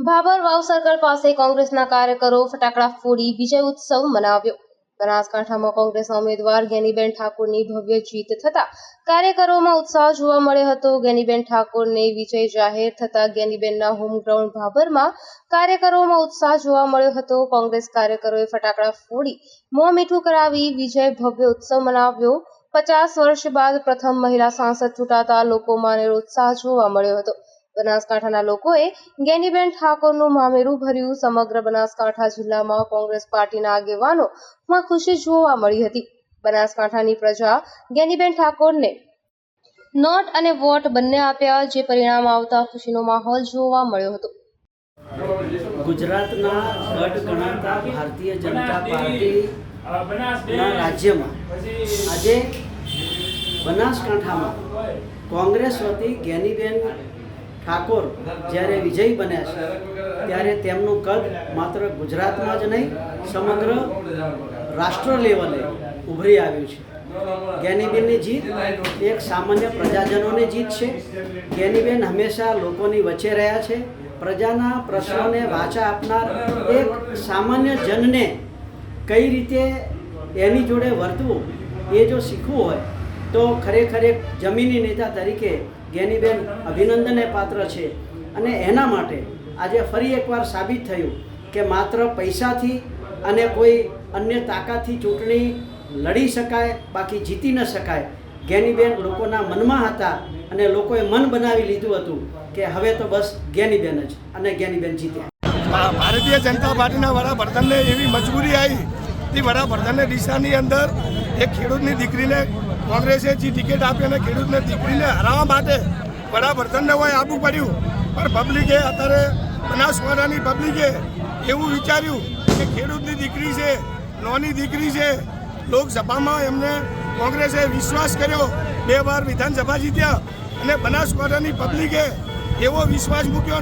ભાભર વાવ circle પાસે કોંગ્રેસના કાર્યકરો ફટાકડા ફોડી વિજય ઉત્સવ મનાવ્યો। બનાસકાંઠામાં કોંગ્રેસના ઉમેદવાર જ્ઞાનીબેન ઠાકોરની ભવ્ય જીત થતા કાર્યકરોમાં ઉત્સાહ જોવા મળ્યો હતો। જ્ઞાનીબેન ઠાકોરને વિજય જાહેર થતા જ્ઞાનીબેનના હોમગ્રાઉન્ડ ભાભરમાં કાર્યકરોમાં ઉત્સાહ જોવા મળ્યો હતો। કોંગ્રેસ કાર્યકરોએ ફટાકડા ફોડી મોં મીઠું કરાવી વિજય ભવ્ય ઉત્સવ મનાવ્યો। 50 વર્ષ બાદ પ્રથમ મહિલા સાંસદ ચૂંટાતા લોકોમાં અનેરો ઉત્સાહ જોવા મળ્યો હતો। બનાસકાંઠાના લોકોએ જ્ઞાનીબેન ઠાકોરનું મામેરું ભર્યું। સમગ્ર બનાસકાંઠા જિલ્લામાં કોંગ્રેસ પાર્ટીના આગેવાનોમાં ખુશી જોવા મળી હતી। બનાસકાંઠાની પ્રજા જ્ઞાનીબેન ઠાકોરને નોટ અને વોટ બંને આપ્યા, જે પરિણામ આવતા ખુશીનો માહોલ જોવા મળ્યો હતો। ગુજરાતના ગઢ ગણાતા ભારતીય જનતા પાર્ટીના રાજ્યમાં આજે બનાસકાંઠામાં કોંગ્રેસ વતી જ્ઞાનીબેન ઠાકોર જ્યારે વિજયી બન્યા છે ત્યારે તેમનું કદ માત્ર ગુજરાતમાં જ નહીં સમગ્ર રાષ્ટ્ર લેવલે ઉભરી આવ્યું છે। જ્ઞાનીબેનની જીત એક સામાન્ય પ્રજાજનોની જીત છે। જ્ઞાનીબેન હંમેશા લોકોની વચ્ચે રહ્યા છે। પ્રજાના પ્રશ્નોને વાચા આપનાર એક સામાન્ય જનને કઈ રીતે એની જોડે વર્તવું એ જો શીખવું હોય તો ખરેખર એક જમીની નેતા તરીકે જ્ઞાનીબેન અભિનંદનને પાત્ર છે। અને એના માટે આજે ફરી એકવાર સાબિત થયું કે માત્ર પૈસાથી અને કોઈ અન્ય તાકાતથી ચૂંટણી લડી શકાય, બાકી જીતી ન શકાય। જ્ઞાનીબેન લોકોના મનમાં હતા અને લોકોએ મન બનાવી લીધું હતું કે હવે તો બસ જ્ઞાનીબેન જ, અને જ્ઞાનીબેન જીત્યા। ભારતીય જનતા પાર્ટીના વડાપ્રધાનને એવી મજબૂરી આવી તે વડાપ્રધાનની દિશાની અંદર એક ખેડૂતની દીકરીને કોંગ્રેસે જે ટિકિટ આપી અને ખેડૂતની દીકરીને હરાવવા માટે વડાપ્રધાનને હોય આપવું પડ્યું। પણ પબ્લિકે અત્યારે બનાસકાંઠાની પબ્લિકે એવું વિચાર્યું કે ખેડૂતની દીકરી છે, નાની દીકરી છે। લોકસભામાં એમને કોંગ્રેસે વિશ્વાસ કર્યો, 2 વાર વિધાનસભા જીત્યા અને બનાસકાંઠાની પબ્લિકે એવો વિશ્વાસ મૂક્યો